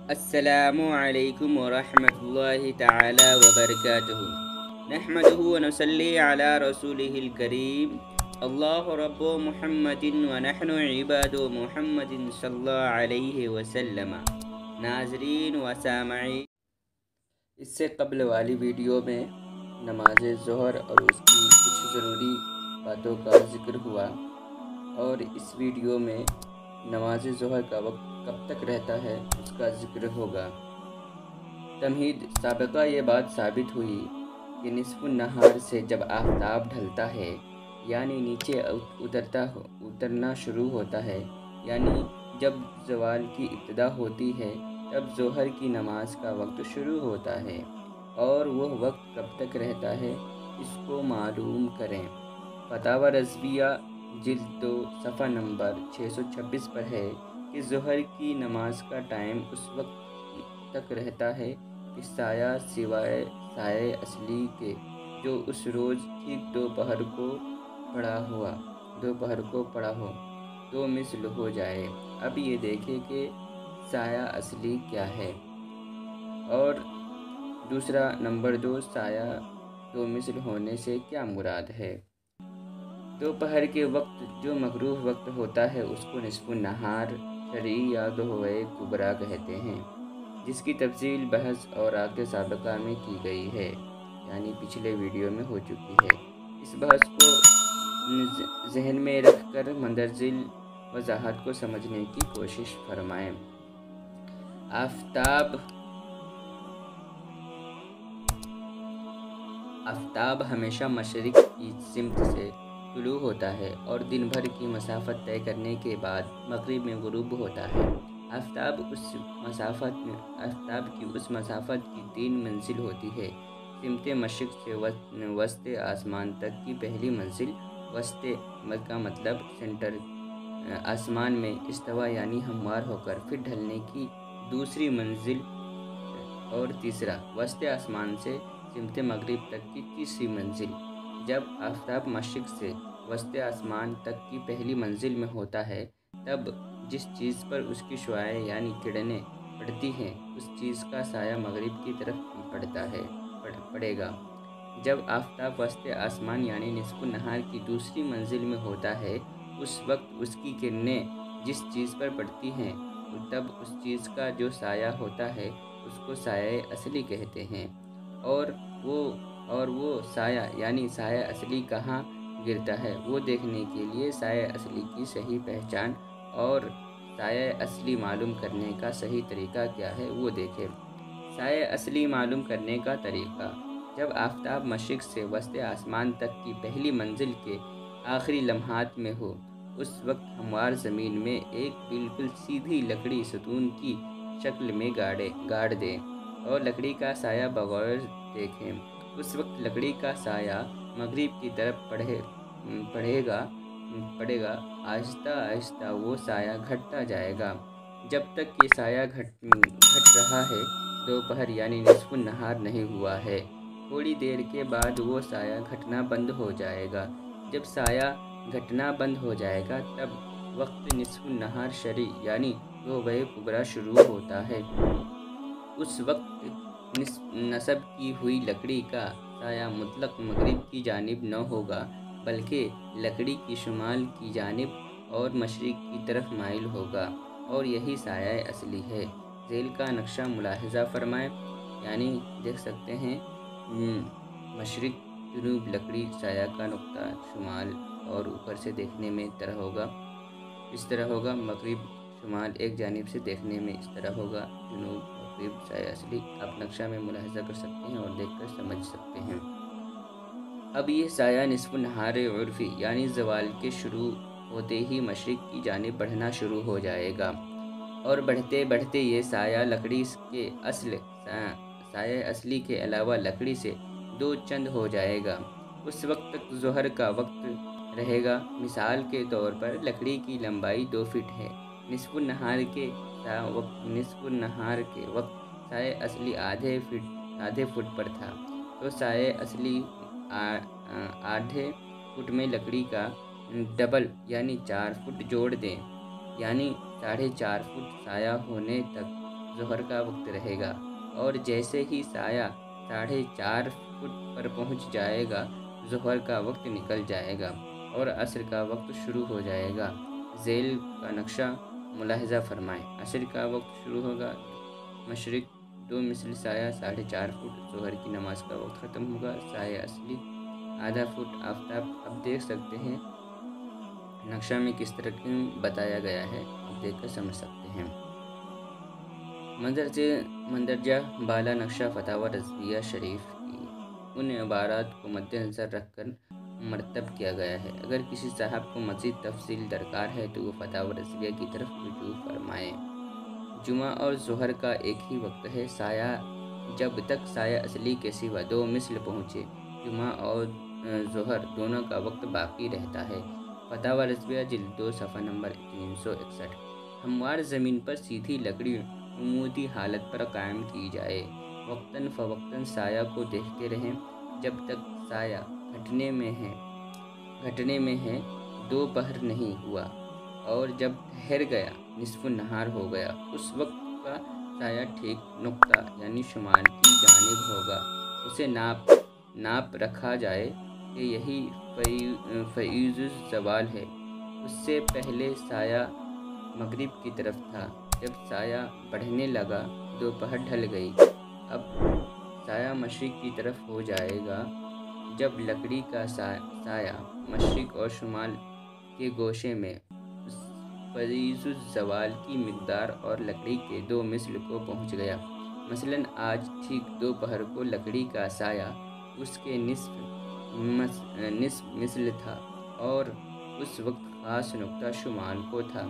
السلام علیکم ورحمۃ اللہ تعالی وبرکاتہ نحمده ونصلی علی رسولہ الکریم اللہ رب محمد ونحن عباد محمد صلی اللہ علیہ وسلم۔ ناظرین و سامعین، اس سے قبل والی ویڈیو میں نماز ظہر اور اس کی کچھ ضروری باتوں کا ذکر ہوا، اور اس ویڈیو میں نماز ظہر کا وقت کب تک رہتا ہے اس کا ذکر ہوگا۔ تمہید سابقہ یہ بات ثابت ہوئی کہ نصف النہار سے جب آفتاب ڈھلتا ہے یعنی نیچے اترنا شروع ہوتا ہے، یعنی جب زوال کی ابتدا ہوتی ہے، تب ظہر کی نماز کا وقت شروع ہوتا ہے، اور وہ وقت کب تک رہتا ہے اس کو معلوم کریں۔ فتاوی رضویہ جلد 2 صفحہ نمبر 626 پر ہے کہ ظہر کی نماز کا ٹائم اس وقت تک رہتا ہے کہ سایہ سوائے سایہ اصلی کے جو اس روز ٹھیک دوپہر کو پڑا ہو 2 مثل ہو جائے۔ اب یہ دیکھیں کہ سایہ اصلی کیا ہے، اور دوسرا نمبر 2 سایہ 2 مثل ہونے سے کیا مراد ہے۔ دوپہر کے وقت جو مکروہ وقت ہوتا ہے اس کو نصف النہار شرعی یا دہوئے کبریٰ کہتے ہیں، جس کی تفصیل بحث اور آگے سابقہ میں کی گئی ہے، یعنی پچھلے ویڈیو میں ہو چکی ہے۔ اس بحث کو ذہن میں رکھ کر مندرجہ وضاحت کو سمجھنے کی کوشش فرمائیں۔ آفتاب ہمیشہ مشرق کی سمت سے طلوع ہوتا ہے اور دن بھر کی مسافت طے کرنے کے بعد مغرب میں غروب ہوتا ہے۔ آفتاب کی اس مسافت کی 3 منزل ہوتی ہے۔ سمت مشرق سے وسط آسمان تک کی پہلی منزل، وسط کا مطلب سینٹر آسمان میں استوا یعنی ہموار ہو کر پھر ڈھلنے کی دوسری منزل، اور تیسرا وسط آسمان سے سمت مغرب تک کی تیسری منزل۔ جب آفتاب مشرق سے وسط آسمان تک کی پہلی منزل میں ہوتا ہے، تب جس چیز پر اس کی شعاعیں یعنی کرنیں پڑتی ہیں اس چیز کا سایہ مغرب کی طرف پڑے گا۔ جب آفتاب وسط آسمان یعنی نصف النہار کی دوسری منزل میں ہوتا ہے، اس وقت اس کی کرنیں جس چیز پر پڑتی ہیں تب اس چیز کا جو سایہ ہوتا ہے اس کو سایہ اصلی کہتے ہیں، اور وہ سایہ یعنی سایہ اصلی کہاں گرتا ہے وہ دیکھنے کے لیے سایہ اصلی کی صحیح پہچان اور سایہ اصلی معلوم کرنے کا صحیح طریقہ کیا ہے وہ دیکھیں۔ سایہ اصلی معلوم کرنے کا طریقہ: جب آفتاب مشرق سے وسط آسمان تک کی پہلی منزل کے آخری لمحات میں ہو، اس وقت ہموار زمین میں ایک بالکل سیدھی لکڑی ستون کی شکل میں گاڑ دیں اور لکڑی کا سایہ بغور دیکھیں۔ اس وقت لکڑی کا سایہ مغرب کی طرف پڑے گا۔ آہستہ آہستہ وہ سایہ گھٹتا جائے گا۔ جب تک یہ سایہ گھٹ رہا ہے دوپہر یعنی نصف النہار نہیں ہوا ہے۔ تھوڑی دیر کے بعد وہ سایہ گھٹنا بند ہو جائے گا۔ جب سایہ گھٹنا بند ہو جائے گا تب وقت نصف النہار شرعی یعنی دہوئے کبریٰ شروع ہوتا ہے۔ اس وقت نصب کی ہوئی لکڑی کا سایہ مطلق مغرب کی جانب نہ ہوگا بلکہ لکڑی کی شمال کی جانب اور مشرق کی طرف مائل ہوگا، اور یہی سایہ اصلی ہے۔ ذیل کا نقشہ ملاحظہ فرمائیں، یعنی دیکھ سکتے ہیں مشرق جنوب لکڑی سایہ کا نقطہ شمال، اور اوپر سے دیکھنے میں اس طرح ہوگا۔ مغرب شمال ایک جانب سے دیکھنے میں اس طرح ہوگا، جنوب مغرب سایہ اصلی آپ نقشہ میں ملاحظہ کر سکتے ہیں اور دیکھ کر سمجھ سکتے ہیں۔ اب یہ سایہ نصف النہار عرفی یعنی زوال کے شروع ہوتے ہی مشرق کی جانب بڑھنا شروع ہو جائے گا، اور بڑھتے بڑھتے یہ سایہ لکڑی کے سایہ اصلی کے علاوہ لکڑی سے 2 چند ہو جائے گا۔ اس وقت تک ظہر کا وقت رہے گا۔ مثال کے طور پر لکڑی کی لمبائی 2 فٹ ہے۔ نصف النہار کے وقت سایہ اصلی آدھے فٹ پر تھا، تو سایہ اصلی آدھے فٹ میں لکڑی کا ڈبل یعنی 4 فٹ جوڑ دیں، یعنی 4.5 فٹ سایہ ہونے تک ظہر کا وقت رہے گا، اور جیسے ہی سایہ 4.5 فٹ پر پہنچ جائے گا ظہر کا وقت نکل جائے گا اور عصر کا وقت شروع ہو جائے گا۔ ذیل کا نقشہ ملاحظہ فرمائیں۔ عصر کا وقت شروع ہوگا، مشرق 2 مثل سایہ 4.5 فٹ، ظہر کی نماز کا وقت ختم ہوگا، سایہ اصلی ½ فٹ، آفتاب۔ اب دیکھ سکتے ہیں نقشہ میں کس طرح بتایا گیا ہے، اب دیکھ کر سمجھ سکتے ہیں۔ مندرجہ بالا نقشہ فتاوی رضویہ شریف کی ان عبارات کو مد نظر رکھ کر مرتب کیا گیا ہے۔ اگر کسی صاحب کو مزید تفصیل درکار ہے تو وہ فتاوی رضویہ کی طرف رجوع فرمائیں۔ جمعہ اور ظہر کا ایک ہی وقت ہے۔ سایہ جب تک سایہ اصلی کے سوا 2 مثل پہنچے، جمعہ اور ظہر دونوں کا وقت باقی رہتا ہے۔ فتاوی رضویہ جلد 2 صفحہ نمبر 361۔ ہموار زمین پر سیدھی لکڑی عمودی حالت پر قائم کی جائے۔ وقتاً فوقتاً سایہ کو دیکھتے رہیں جب تک سایہ گھٹنے میں ہے 2 پہر نہیں ہوا، اور جب ٹھہر گیا نصف نہار ہو گیا، اس وقت کا سایہ ٹھیک نقطہ یعنی شمال کی جانب ہوگا۔ اسے ناپ رکھا جائے کہ یہی فیض الزوال ہے۔ اس سے پہلے سایہ مغرب کی طرف تھا۔ جب سایہ بڑھنے لگا دوپہر ڈھل گئی۔ اب سایہ مشرق کی طرف ہو جائے گا۔ جب لکڑی کا سایہ مشرق اور شمال کے گوشے میں فیض الزوال کی مقدار اور لکڑی کے 2 مثل کو پہنچ گیا، مثلاً آج ٹھیک دوپہر کو لکڑی کا سایہ اس کے نصف مثل تھا اور اس وقت خاص نقطہ شمال کو تھا۔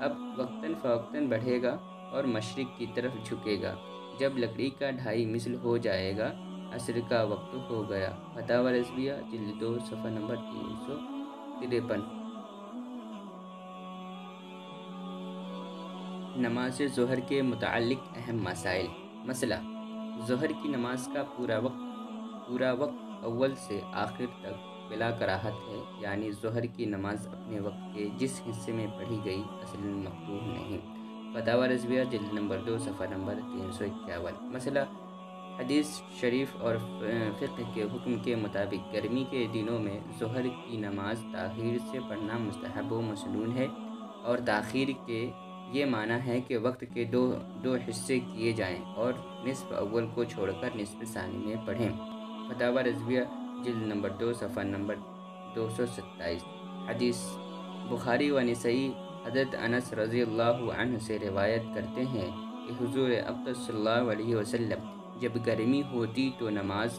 اب وقتاً فوقتاً بڑھے گا اور مشرق کی طرف جھکے گا۔ جب لکڑی کا 2.5 مثل ہو جائے گا عصر کا وقت ہو گیا۔ فتاوی رضویہ جلد 2 صفحہ نمبر 353۔ نماز ظہر کے متعلق اہم مسائل۔ مسئلہ: ظہر کی نماز کا پورا وقت اول سے آخر تک بلا کراہت ہے، یعنی ظہر کی نماز اپنے وقت کے جس حصے میں پڑھی گئی اصلاً مکروہ نہیں۔ فتاوی رضویہ جلد نمبر 2 صفحہ نمبر 351۔ مسئلہ: حدیث شریف اور فقہ کے حکم کے مطابق گرمی کے دنوں میں ظہر کی نماز تاخیر سے پڑھنا مستحب و مسنون ہے، اور تاخیر کے یہ معنی ہے کہ وقت کے دو حصے کیے جائیں اور نصف اول کو چھوڑ کر نصف ثانی میں پڑھیں۔ فتاوی رضویہ جلد نمبر 2 صفحہ نمبر 227۔ حدیث بخاری و نسائی حضرت انس رضی اللہ عنہ سے روایت کرتے ہیں کہ حضور اقدس صلی اللہ علیہ وسلم جب گرمی ہوتی تو نماز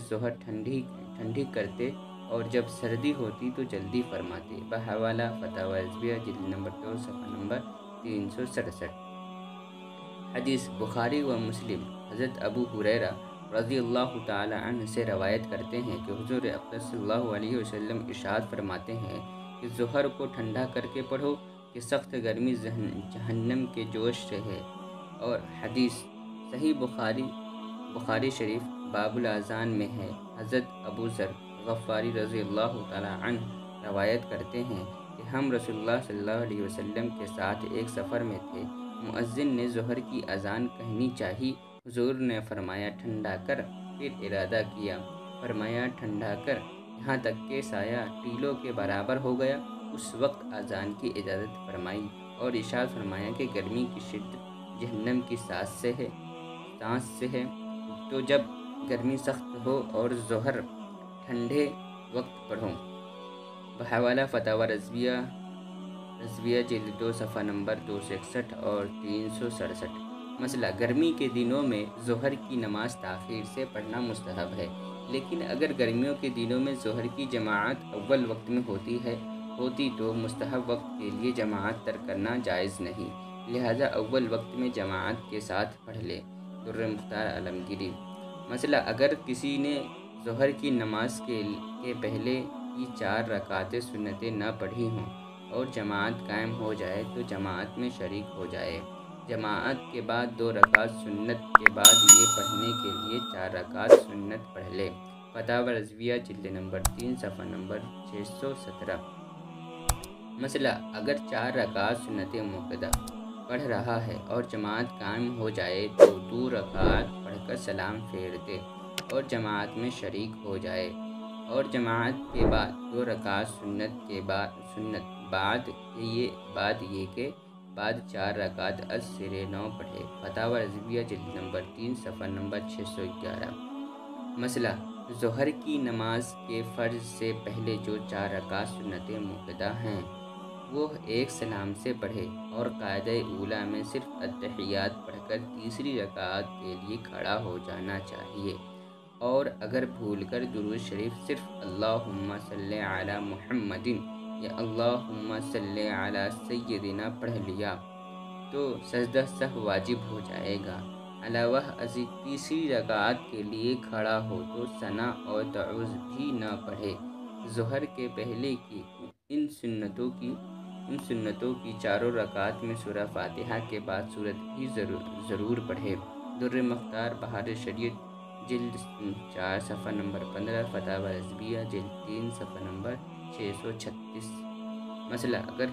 ظہر ٹھنڈی کرتے، اور جب سردی ہوتی تو جلدی فرماتے۔ بحوالہ فتاوی رضویہ جلد نمبر 2 صفحہ نمبر 367۔ حدیث بخاری و مسلم حضرت ابو ہریرہ رضی اللہ تعالی عنہ سے روایت کرتے ہیں کہ حضور اقدس صلی اللہ علیہ وسلم ارشاد فرماتے ہیں کہ ظہر کو ٹھنڈا کر کے پڑھو کہ سخت گرمی جہنم کے جوش سے ہے۔ اور حدیث صحیح بخاری شریف باب الاذان میں ہے۔ حضرت ابو ذر غفاری رضی اللہ تعالی عنہ روایت کرتے ہیں کہ ہم رسول اللہ صلی اللہ علیہ وسلم کے ساتھ ایک سفر میں تھے۔ مؤذن نے ظہر کی اذان کہنی چاہی، حضور نے فرمایا ٹھنڈا کر، پھر ارادہ کیا، فرمایا ٹھنڈا کر، یہاں تک کہ سایہ ٹیلوں کے برابر ہو گیا۔ اس وقت اذان کی اجازت فرمائی اور ارشاد فرمایا کہ گرمی کی شدت جہنم کی سانس سے ہے، تو جب گرمی سخت ہو اور ظہر ٹھنڈے وقت پڑھو۔ بحوالہ فتاوی رضویہ جلد 2 صفحہ نمبر 261 اور 367۔ مسئلہ: گرمی کے دنوں میں ظہر کی نماز تاخیر سے پڑھنا مستحب ہے، لیکن اگر گرمیوں کے دنوں میں ظہر کی جماعت اول وقت میں ہوتی تو مستحب وقت کے لیے جماعت ترک کرنا جائز نہیں، لہذا اول وقت میں جماعت کے ساتھ پڑھ لے۔ در مختار عالمگیری۔ مسئلہ: اگر کسی نے ظہر کی نماز کے پہلے کی 4 رکعتیں سنتیں نہ پڑھی ہوں اور جماعت قائم ہو جائے تو جماعت میں شریک ہو جائے۔ جماعت کے بعد 2 رکعت سنت کے بعد یہ پڑھنے کے لیے 4 رکعت سنت پڑھ لے۔ فتاوی رضویہ جلد نمبر 3 صفحہ نمبر 617۔ مسئلہ: اگر 4 رکعت سنت موقدہ پڑھ رہا ہے اور جماعت قائم ہو جائے تو 2 رکعات پڑھ کر سلام پھیر دے اور جماعت میں شریک ہو جائے، اور جماعت کے بعد 2 رکعات سنت بعد یہ کہ بعد 4 رکعات از-سر 9 پڑھے۔ فتاوی رضویہ جلد نمبر 3 صفحہ نمبر 611۔ مسئلہ: ظہر کی نماز کے فرض سے پہلے جو 4 رکعات سنت مؤکدہ ہیں وہ ایک سلام سے پڑھے اور قاعدہ اولیٰ میں صرف اتحیات پڑھ کر تیسری رکعت کے لیے کھڑا ہو جانا چاہیے، اور اگر بھول کر درود شریف صرف اللہم صلی علی محمد یا اللہم صلی علی سیدنا پڑھ لیا تو سجدہ سہو واجب ہو جائے گا۔ علاوہ ازیں تیسری رکعت کے لیے کھڑا ہو تو ثنا اور تعوذ بھی نہ پڑھے۔ ظہر کے پہلے کی ان سنتوں کی چاروں رکعات میں سورہ فاتحہ کے بعد سورت بھی ضرور پڑھے۔ در مختار بہار شریعت جلد 4 صفحہ نمبر 15، فتاوی رضویہ جلد 3 صفحہ نمبر 636۔ مسئلہ: اگر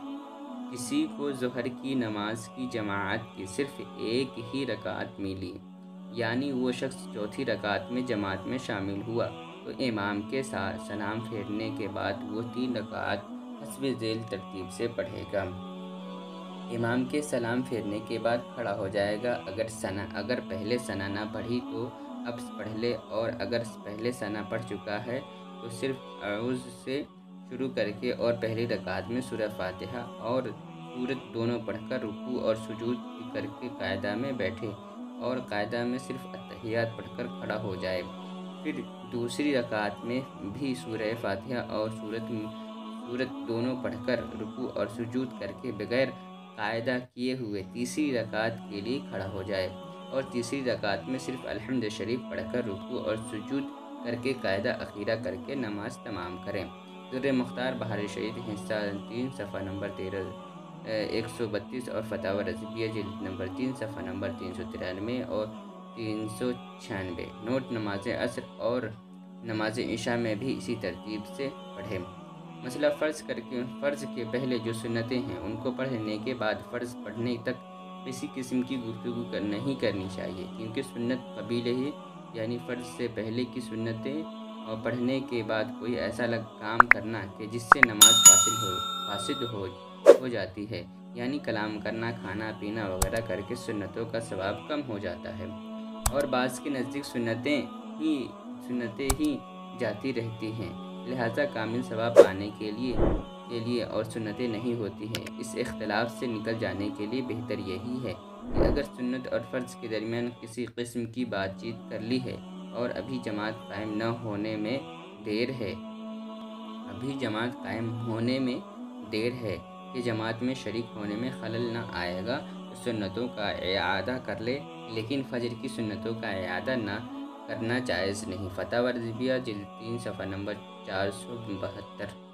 کسی کو ظہر کی نماز کی جماعت کی صرف ایک ہی رکعت ملی، یعنی وہ شخص چوتھی رکعت میں جماعت میں شامل ہوا، تو امام کے ساتھ سلام پھیرنے کے بعد وہ 3 رکعات حسب ذیل ترتیب سے پڑھے گا۔ امام کے سلام پھیرنے کے بعد کھڑا ہو جائے گا۔ اگر پہلے ثنا نہ پڑھی تو اب پڑھ لے، اور اگر پہلے ثنا پڑھ چکا ہے تو صرف اعوذ سے شروع کر کے اور پہلی رکعت میں سورہ فاتحہ اور سورت دونوں پڑھ کر رکوع اور سجود کر کے قاعدہ میں بیٹھے اور قاعدہ میں صرف اتحیات پڑھ کر کھڑا ہو جائے۔ پھر دوسری رکعت میں بھی سورہ فاتحہ اور سورت دونوں پڑھ کر رکوع اور سجود کر کے بغیر قاعدہ کیے ہوئے تیسری رکعت کے لیے کھڑا ہو جائے، اور تیسری رکعت میں صرف الحمد شریف پڑھ کر رکوع اور سجود کر کے قاعدہ اخیرہ کر کے نماز تمام کریں۔ در مختار بہار شریعت حصہ 3 صفحہ نمبر 132 اور فتاوی رضویہ جلد نمبر 3 صفحہ نمبر 393 اور 396۔ نوٹ: نماز عصر اور نماز عشاء میں بھی اسی ترتیب سے پڑھیں۔ مسئلہ: فرض کے پہلے جو سنتیں ہیں ان کو پڑھنے کے بعد فرض پڑھنے تک کسی قسم کی گفتگو نہیں کرنی چاہیے، کیونکہ سنت قبیلہ ہی یعنی فرض سے پہلے کی سنتیں اور پڑھنے کے بعد کوئی ایسا کام کرنا کہ جس سے نماز فاسد ہو جاتی ہے، یعنی کلام کرنا، کھانا پینا وغیرہ کر کے سنتوں کا ثواب کم ہو جاتا ہے، اور بعض کے نزدیک سنتیں ہی جاتی رہتی ہیں، لہذا کامل ثواب پانے کے لیے اور سنتیں نہیں ہوتی ہیں۔ اس اختلاف سے نکل جانے کے لیے بہتر یہی ہے کہ اگر سنت اور فرض کے درمیان کسی قسم کی بات چیت کر لی ہے اور ابھی جماعت قائم ہونے میں دیر ہے کہ جماعت میں شریک ہونے میں خلل نہ آئے گا تو سنتوں کا اعادہ کر لے، لیکن فجر کی سنتوں کا اعادہ نہ کرنا جائز نہیں۔ فتاوی رضویہ جلد 3 صفحہ نمبر 472۔